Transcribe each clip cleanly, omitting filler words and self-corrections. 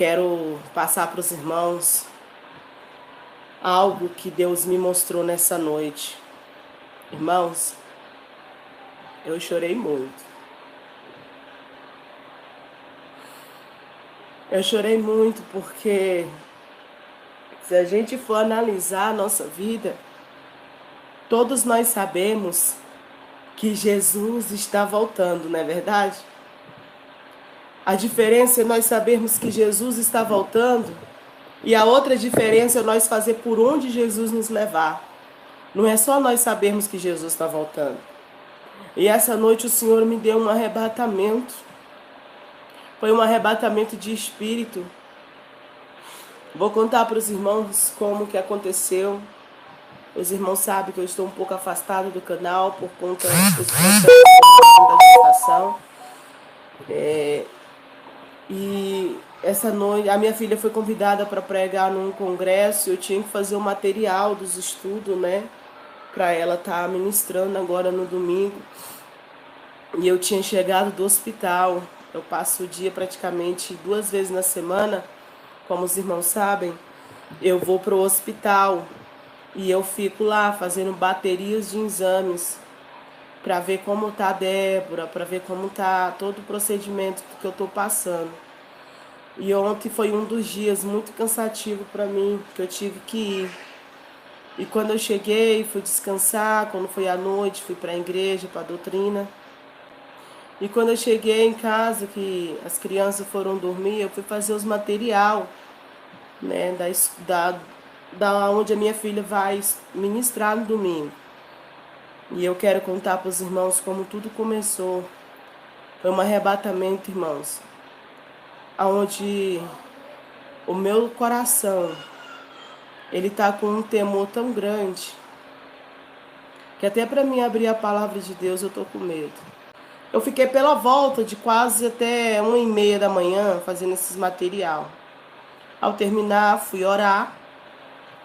quero passar para os irmãos algo que Deus me mostrou nessa noite. Irmãos, eu chorei muito. Eu chorei muito porque se a gente for analisar a nossa vida, todos nós sabemos que Jesus está voltando, não é verdade? A diferença é nós sabermos que Jesus está voltando e a outra diferença é nós fazer por onde Jesus nos levar. Não é só nós sabermos que Jesus está voltando. E essa noite o Senhor me deu um arrebatamento. Foi um arrebatamento de espírito. Vou contar para os irmãos como que aconteceu. Os irmãos sabem que eu estou um pouco afastado do canal por conta desse processo da gestação. E essa noite a minha filha foi convidada para pregar num congresso. Eu tinha que fazer o material dos estudos, né? Para ela estar ministrando agora no domingo. E eu tinha chegado do hospital. Eu passo o dia praticamente 2 vezes na semana. Como os irmãos sabem, eu vou para o hospital e eu fico lá fazendo baterias de exames para ver como tá a Débora, para ver como tá todo o procedimento que eu estou passando. E ontem foi um dos dias muito cansativo para mim, que eu tive que ir. E quando eu cheguei, fui descansar, quando foi à noite, fui para a igreja, para a doutrina. E quando eu cheguei em casa, que as crianças foram dormir, eu fui fazer os material, né, da onde a minha filha vai ministrar no domingo. E eu quero contar para os irmãos como tudo começou. Foi um arrebatamento, irmãos, onde o meu coração, ele tá com um temor tão grande, que até para mim abrir a palavra de Deus eu tô com medo. Eu fiquei pela volta de quase até 1h30 da manhã fazendo esses material. Ao terminar, fui orar.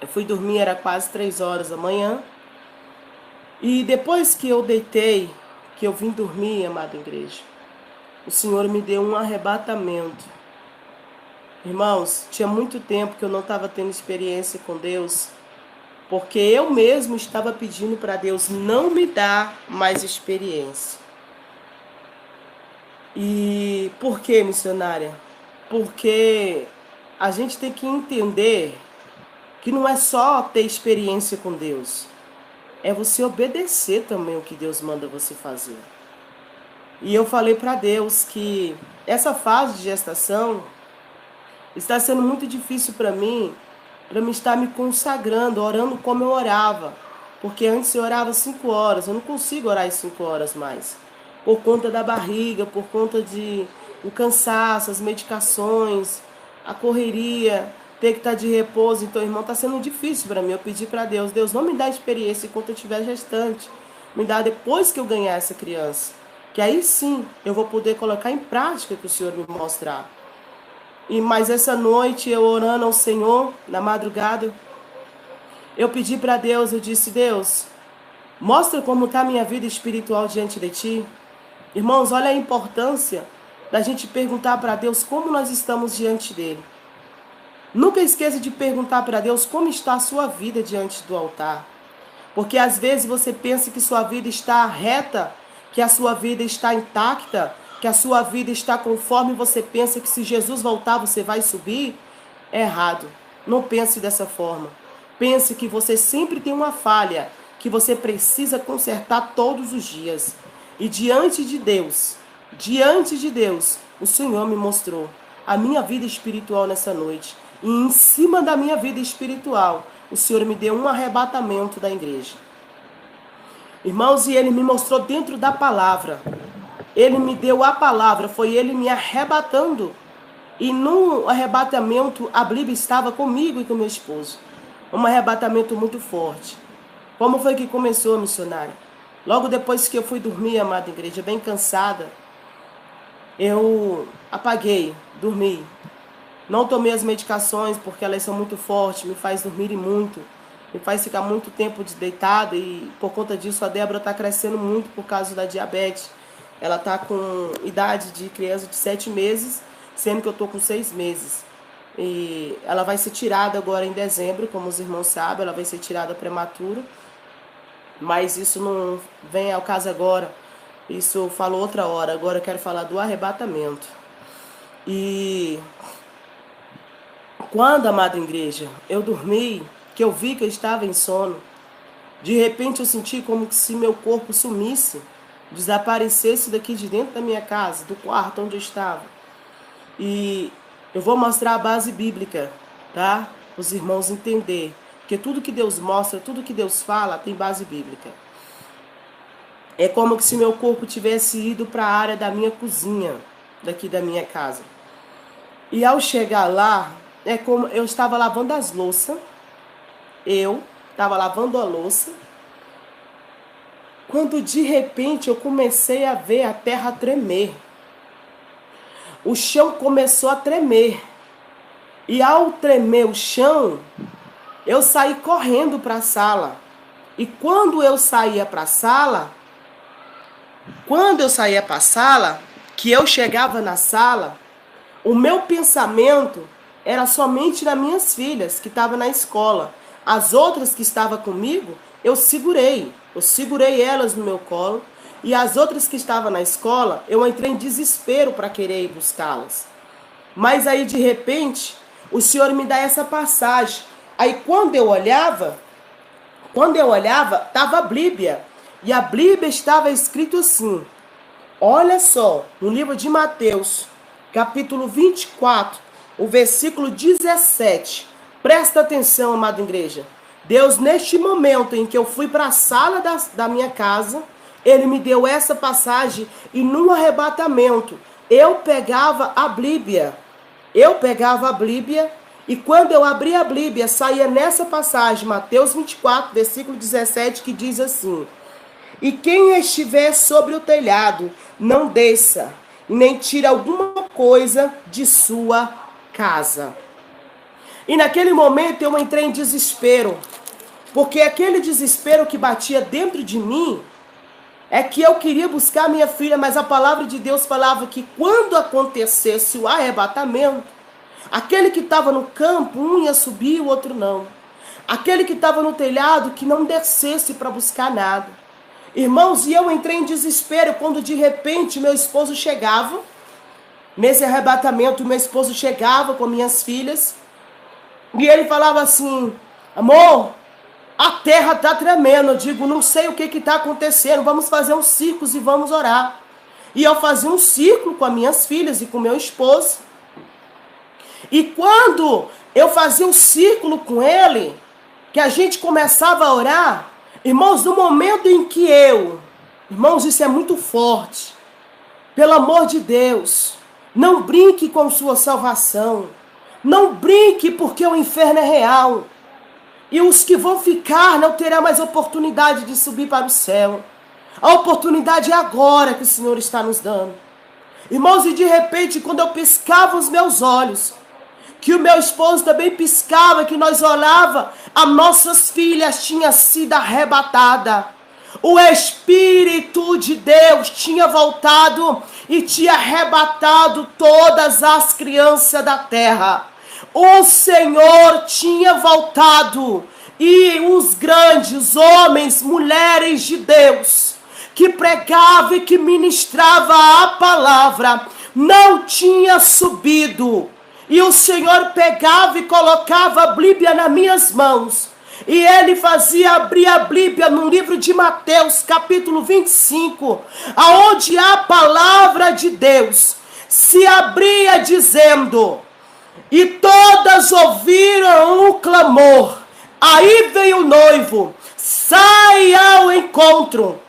Eu fui dormir, era quase 3 horas da manhã. E depois que eu deitei, que eu vim dormir, amada igreja, o Senhor me deu um arrebatamento. Irmãos, tinha muito tempo que eu não estava tendo experiência com Deus, porque eu mesmo estava pedindo para Deus não me dar mais experiência. E por que, missionária? Porque a gente tem que entender que não é só ter experiência com Deus, é você obedecer também o que Deus manda você fazer. E eu falei para Deus que essa fase de gestação está sendo muito difícil para mim estar me consagrando, orando como eu orava. Porque antes eu orava 5 horas, eu não consigo orar em 5 horas mais. Por conta da barriga, por conta do cansaço, as medicações, a correria, ter que estar de repouso. Então, irmão, está sendo difícil para mim. Eu pedi para Deus, Deus, não me dá experiência enquanto eu estiver gestante. Me dá depois que eu ganhar essa criança. Que aí sim eu vou poder colocar em prática o que o Senhor me mostrar. Mas essa noite, eu orando ao Senhor, na madrugada, eu pedi para Deus, eu disse, Deus, mostra como está a minha vida espiritual diante de Ti. Irmãos, olha a importância da gente perguntar para Deus como nós estamos diante dEle. Nunca esqueça de perguntar para Deus como está a sua vida diante do altar. Porque às vezes você pensa que sua vida está reta, que a sua vida está intacta, que a sua vida está conforme você pensa que se Jesus voltar você vai subir. É errado. Não pense dessa forma. Pense que você sempre tem uma falha, que você precisa consertar todos os dias. E diante de Deus, o Senhor me mostrou a minha vida espiritual nessa noite. E em cima da minha vida espiritual, o Senhor me deu um arrebatamento da igreja. Irmãos, e Ele me mostrou dentro da palavra. Ele me deu a palavra, foi Ele me arrebatando. E no arrebatamento, a Bíblia estava comigo e com meu esposo. Um arrebatamento muito forte. Como foi que começou, missionária? Logo depois que eu fui dormir, amada igreja, bem cansada, eu apaguei, dormi. Não tomei as medicações porque elas são muito fortes, me faz dormir muito, me faz ficar muito tempo deitada e por conta disso a Débora está crescendo muito por causa da diabetes. Ela está com idade de criança de 7 meses, sendo que eu estou com 6 meses. E ela vai ser tirada agora em dezembro, como os irmãos sabem, ela vai ser tirada prematura. Mas isso não vem ao caso agora. Isso eu falo outra hora. Agora eu quero falar do arrebatamento. E quando, amada igreja, eu dormi, que eu vi que eu estava em sono, de repente eu senti como se meu corpo sumisse, desaparecesse daqui de dentro da minha casa, do quarto onde eu estava. E eu vou mostrar a base bíblica, tá? Os irmãos entender. Porque tudo que Deus mostra, tudo que Deus fala, tem base bíblica. É como se meu corpo tivesse ido para a área da minha cozinha, daqui da minha casa. E ao chegar lá, é como eu estava lavando as louças. Eu estava lavando a louça. Quando de repente eu comecei a ver a terra tremer. O chão começou a tremer. E ao tremer o chão, eu saí correndo para a sala. E quando eu saía para a sala, que eu chegava na sala, o meu pensamento era somente nas minhas filhas que estavam na escola. As outras que estavam comigo, eu segurei elas no meu colo. E as outras que estavam na escola, eu entrei em desespero para querer ir buscá-las. Mas aí de repente, o Senhor me dá essa passagem. Aí quando eu olhava, estava a Bíblia. E a Bíblia estava escrito assim. Olha só, no livro de Mateus, capítulo 24, o versículo 17. Presta atenção, amada igreja. Deus, neste momento em que eu fui para a sala da minha casa, Ele me deu essa passagem e num arrebatamento, eu pegava a Bíblia. E quando eu abri a Bíblia, saía nessa passagem, Mateus 24, versículo 17, que diz assim: E quem estiver sobre o telhado, não desça, e nem tire alguma coisa de sua casa. E naquele momento eu entrei em desespero, porque aquele desespero que batia dentro de mim, é que eu queria buscar minha filha, mas a palavra de Deus falava que quando acontecesse o arrebatamento, aquele que estava no campo, um ia subir, o outro não. Aquele que estava no telhado, que não descesse para buscar nada. Irmãos, e eu entrei em desespero quando de repente meu esposo chegava. Nesse arrebatamento, meu esposo chegava com minhas filhas. E ele falava assim: amor, a terra está tremendo. Eu digo, não sei o que está acontecendo. Vamos fazer uns círculos e vamos orar. E eu fazia um círculo com as minhas filhas e com meu esposo. E quando eu fazia um círculo com ele, que a gente começava a orar, irmãos, no momento em que irmãos, isso é muito forte. Pelo amor de Deus, não brinque com sua salvação. Não brinque porque o inferno é real. E os que vão ficar não terão mais oportunidade de subir para o céu. A oportunidade é agora que o Senhor está nos dando. Irmãos, e de repente, quando eu piscava os meus olhos, que o meu esposo também piscava, que nós olhava, as nossas filhas tinham sido arrebatadas. O Espírito de Deus tinha voltado e tinha arrebatado todas as crianças da terra. O Senhor tinha voltado e os grandes homens, mulheres de Deus, que pregavam e que ministravam a palavra, não tinha subido. E o Senhor pegava e colocava a Bíblia nas minhas mãos. E ele fazia abrir a Bíblia no livro de Mateus, capítulo 25, aonde a palavra de Deus se abria dizendo: e todas ouviram o clamor. Aí veio o noivo, sai ao encontro.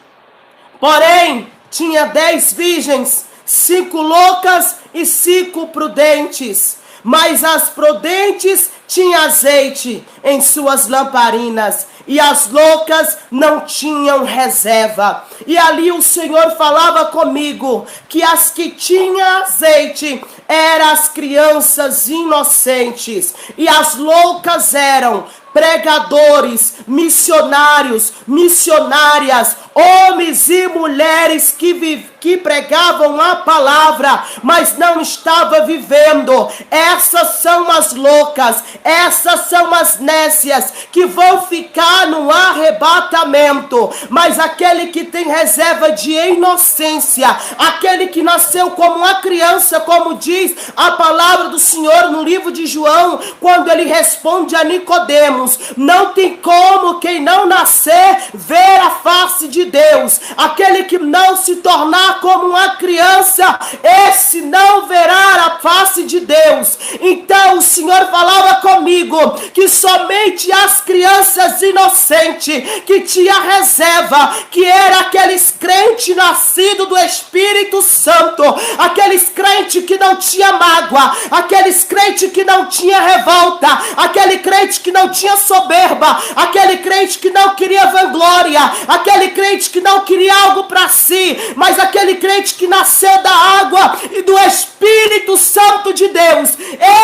Porém, tinha 10 virgens, 5 loucas e 5 prudentes. Mas as prudentes tinham azeite em suas lamparinas, e as loucas não tinham reserva. E ali o Senhor falava comigo que as que tinham azeite eram as crianças inocentes, e as loucas eram pregadores, missionários, missionárias, homens e mulheres que pregavam a palavra, mas não estavam vivendo. Essas são as loucas, essas são as nécias, que vão ficar no arrebatamento. Mas aquele que tem reserva de inocência, aquele que nasceu como uma criança, como diz a palavra do Senhor no livro de João, quando ele responde a Nicodemos: não tem como quem não nascer ver a face de Deus. Aquele que não se tornar como uma criança, esse não verá a face de Deus. Então o Senhor falava comigo que somente as crianças inocentes que tinha reserva, que era aqueles crentes nascidos do Espírito Santo, aqueles crentes que não tinha mágoa, aqueles crentes que não tinha revolta, aquele crente que não tinha soberba, aquele crente que não queria vanglória, aquele crente que não queria algo para si, mas aquele crente que nasceu da água e do Espírito Santo de Deus,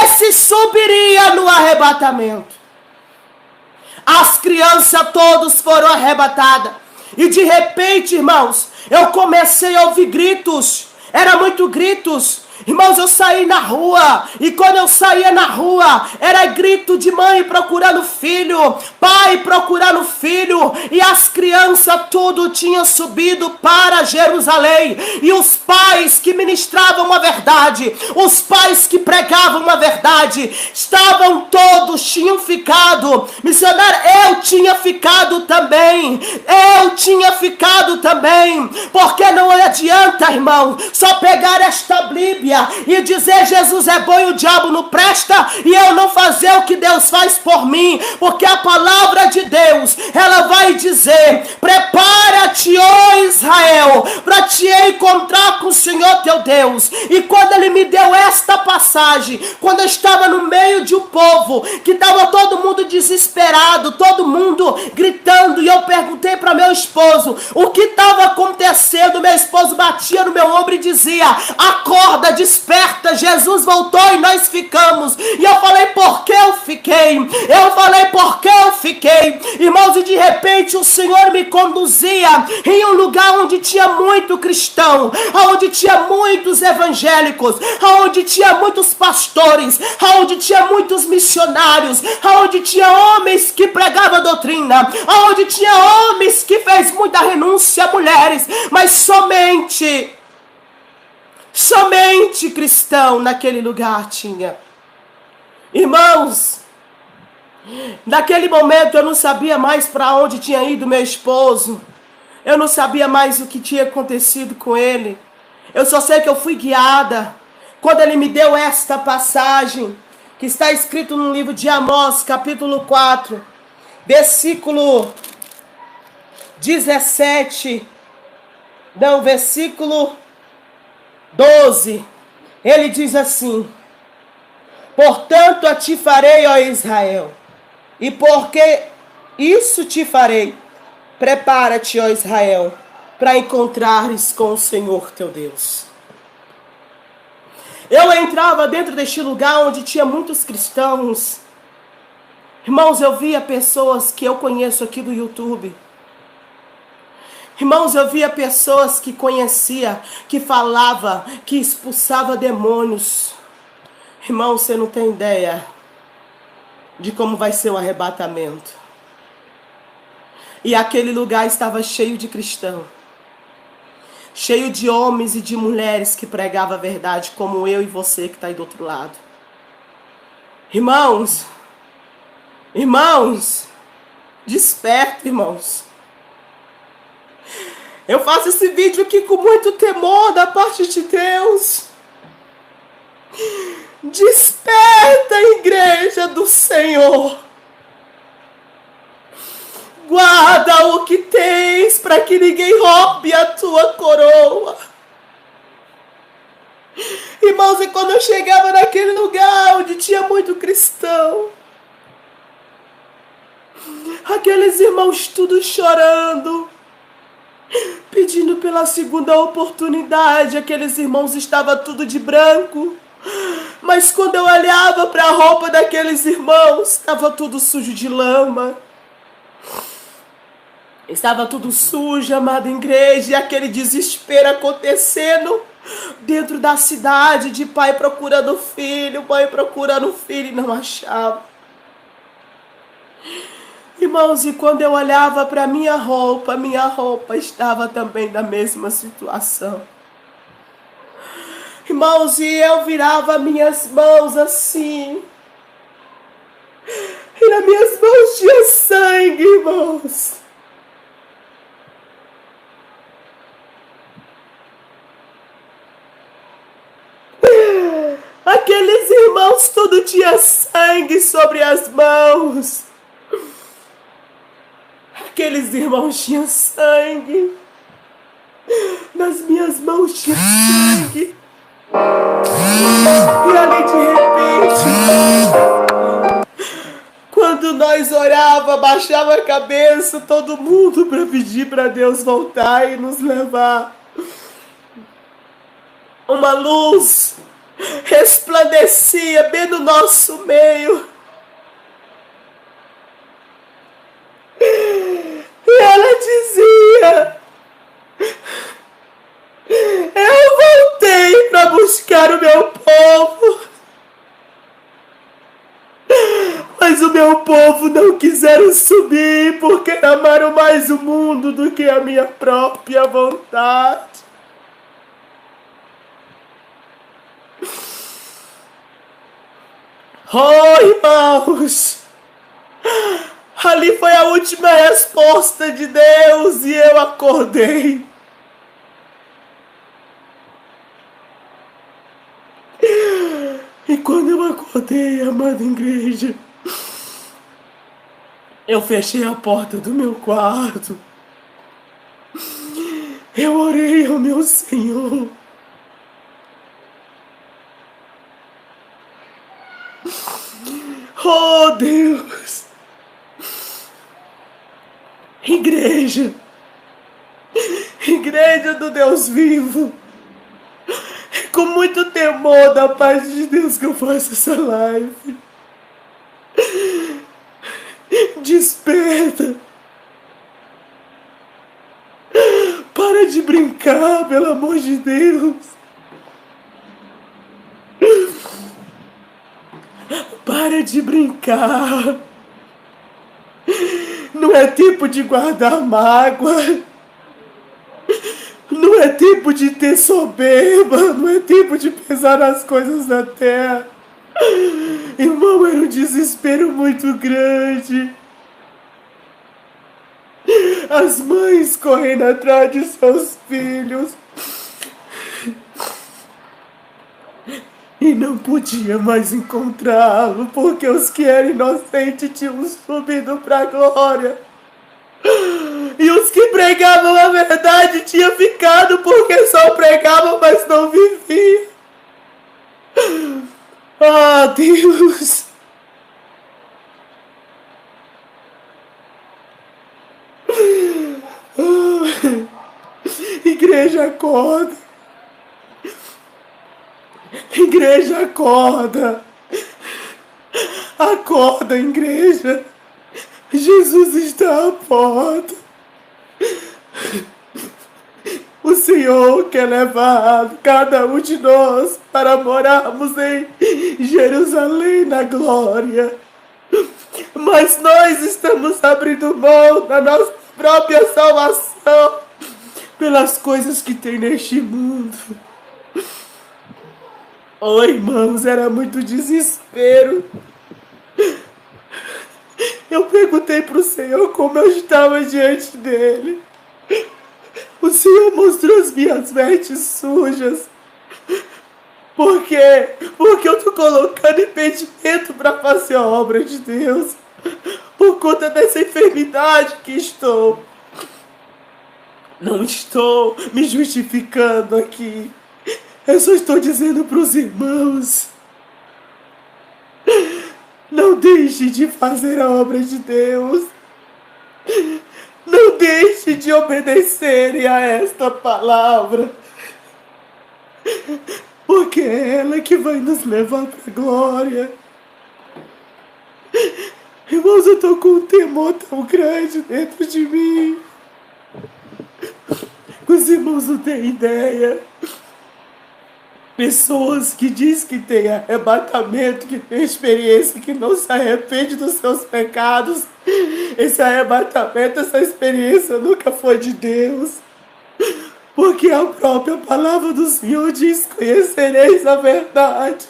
esse subiria no arrebatamento. As crianças todos foram arrebatadas. E de repente, irmãos, eu comecei a ouvir gritos. Era muito gritos. Irmãos, eu saí na rua, e quando eu saía na rua, era grito de mãe procurando filho, pai procurando filho, e as crianças tudo tinham subido para Jerusalém, e os pais que ministravam a verdade, os pais que pregavam a verdade, estavam todos, tinham ficado. Missionário, eu tinha ficado também, porque não adianta, irmão, só pegar esta Bíblia e dizer Jesus é bom e o diabo não presta, e eu não fazer o que Deus faz por mim, porque a palavra de Deus, ela vai dizer: prepara-te, ó Israel, para te encontrar com o Senhor teu Deus. E quando ele me deu esta passagem, quando eu estava no meio de um povo, que estava todo mundo desesperado, todo mundo gritando, e eu perguntei para meu esposo o que estava acontecendo. Meu esposo batia no meu ombro e dizia: acorda, desperta, Jesus voltou e nós ficamos. E eu falei: por que eu fiquei? Irmãos, e de repente o Senhor me conduzia em um lugar onde tinha muito cristão, onde tinha muitos evangélicos, onde tinha muitos pastores, onde tinha muitos missionários, onde tinha homens que pregavam doutrina, onde tinha homens que fez muita renúncia a mulheres, mas somente cristão naquele lugar tinha. Irmãos, naquele momento eu não sabia mais para onde tinha ido meu esposo, eu não sabia mais o que tinha acontecido com ele. Eu só sei que eu fui guiada quando ele me deu esta passagem, que está escrito no livro de Amós, capítulo 4, versículo 12, ele diz assim: portanto a ti farei, ó Israel, e porque isso te farei, prepara-te, ó Israel, para encontrares com o Senhor teu Deus. Eu entrava dentro deste lugar onde tinha muitos cristãos. Irmãos, eu via pessoas que eu conheço aqui do YouTube. Irmãos, eu via pessoas que conhecia, que falava, que expulsava demônios. Irmão, você não tem ideia de como vai ser o arrebatamento. E aquele lugar estava cheio de cristãos, cheio de homens e de mulheres que pregavam a verdade, como eu e você que está aí do outro lado. Irmãos, desperta, irmãos. Eu faço esse vídeo aqui com muito temor da parte de Deus. Desperta, igreja do Senhor. Guarda o que tens para que ninguém roube a tua coroa. Irmãos, e quando eu chegava naquele lugar onde tinha muito cristão, aqueles irmãos tudo chorando, pedindo pela segunda oportunidade, aqueles irmãos estavam tudo de branco, mas quando eu olhava para a roupa daqueles irmãos, estava tudo sujo de lama. Estava tudo sujo, amada igreja, e aquele desespero acontecendo dentro da cidade, de pai procurando filho, mãe procurando filho e não achava. Irmãos, e quando eu olhava para minha roupa estava também na mesma situação. Irmãos, e eu virava minhas mãos assim, e nas minhas mãos tinha sangue, irmãos. Aqueles irmãos tudo tinha sangue sobre as mãos. Aqueles irmãos tinham sangue. Nas minhas mãos tinha sangue. E ali de repente, quando nós orava, baixava a cabeça, todo mundo para pedir para Deus voltar e nos levar. Uma luz resplandecia bem no nosso meio. E ela dizia: eu voltei para buscar o meu povo, mas o meu povo não quiseram subir porque amaram mais o mundo do que a minha própria vontade. Oh, irmãos, ali foi a última resposta de Deus e eu acordei. E quando eu acordei, amada igreja, eu fechei a porta do meu quarto. Eu orei ao meu Senhor. Oh, Deus! Igreja! Igreja do Deus vivo! Com muito temor da paz de Deus que eu faço essa live. Desperta! Para de brincar, pelo amor de Deus! Para de brincar! Não é tempo de guardar mágoa. Não é tempo de ter soberba. Não é tempo de pesar as coisas da terra. Irmão, era um desespero muito grande. As mães correndo atrás de seus filhos. E não podia mais encontrá-lo, porque os que eram inocentes tinham subido para a glória. E os que pregavam a verdade tinham ficado porque só pregavam, mas não viviam. Ah, Deus! Igreja, acorda! Igreja, acorda! Acorda, igreja! Jesus está à porta! O Senhor quer levar cada um de nós para morarmos em Jerusalém na glória. Mas nós estamos abrindo mão da nossa própria salvação pelas coisas que tem neste mundo. Oh, irmãos, era muito desespero. Eu perguntei para o Senhor como eu estava diante dele. O Senhor mostrou as minhas vestes sujas. Por quê? Porque eu estou colocando impedimento para fazer a obra de Deus. Por conta dessa enfermidade que estou. Não estou me justificando aqui. Eu só estou dizendo para os irmãos: não deixe de fazer a obra de Deus. Não deixe de obedecerem a esta palavra. Porque é ela que vai nos levar para a glória. Irmãos, eu estou com um temor tão grande dentro de mim. Os irmãos não têm ideia. Pessoas que dizem que tem arrebatamento, que tem experiência, que não se arrepende dos seus pecados. Esse arrebatamento, essa experiência nunca foi de Deus. Porque a própria palavra do Senhor diz: conhecereis a verdade,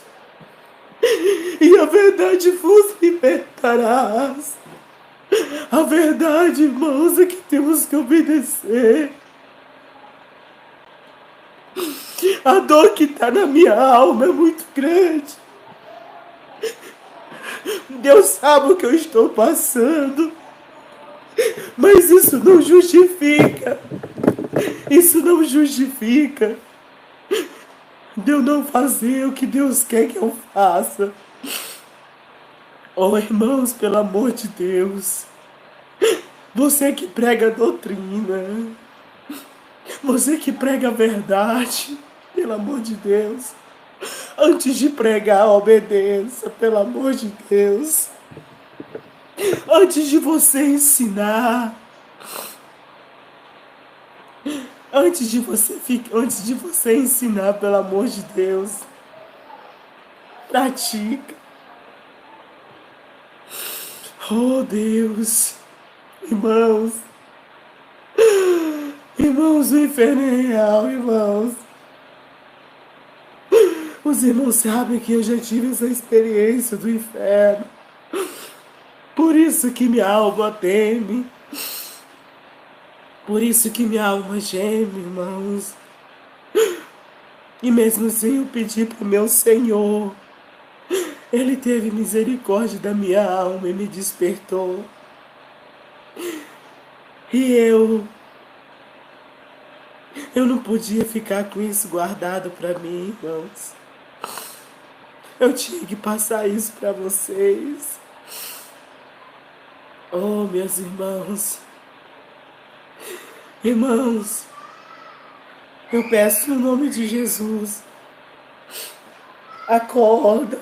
e a verdade vos libertarás. A verdade, irmãos, é que temos que obedecer. A dor que está na minha alma é muito grande. Deus sabe o que eu estou passando. Mas isso não justifica. Isso não justifica de eu não fazer o que Deus quer que eu faça. Oh, irmãos, pelo amor de Deus. Você que prega a doutrina. Você que prega a verdade. Pelo amor de Deus. Antes de pregar, obedeça, pelo amor de Deus. Antes de você ensinar, antes de você ensinar, pelo amor de Deus, pratica. Oh, Deus, irmãos, irmãos, o inferno é real, irmãos. Os irmãos sabem que eu já tive essa experiência do inferno. Por isso que minha alma teme. Por isso que minha alma geme, irmãos. E mesmo assim eu pedi para o meu Senhor. Ele teve misericórdia da minha alma e me despertou. E eu não podia ficar com isso guardado para mim, irmãos. Eu tinha que passar isso para vocês. Oh, meus irmãos. Irmãos, eu peço no nome de Jesus. Acorda.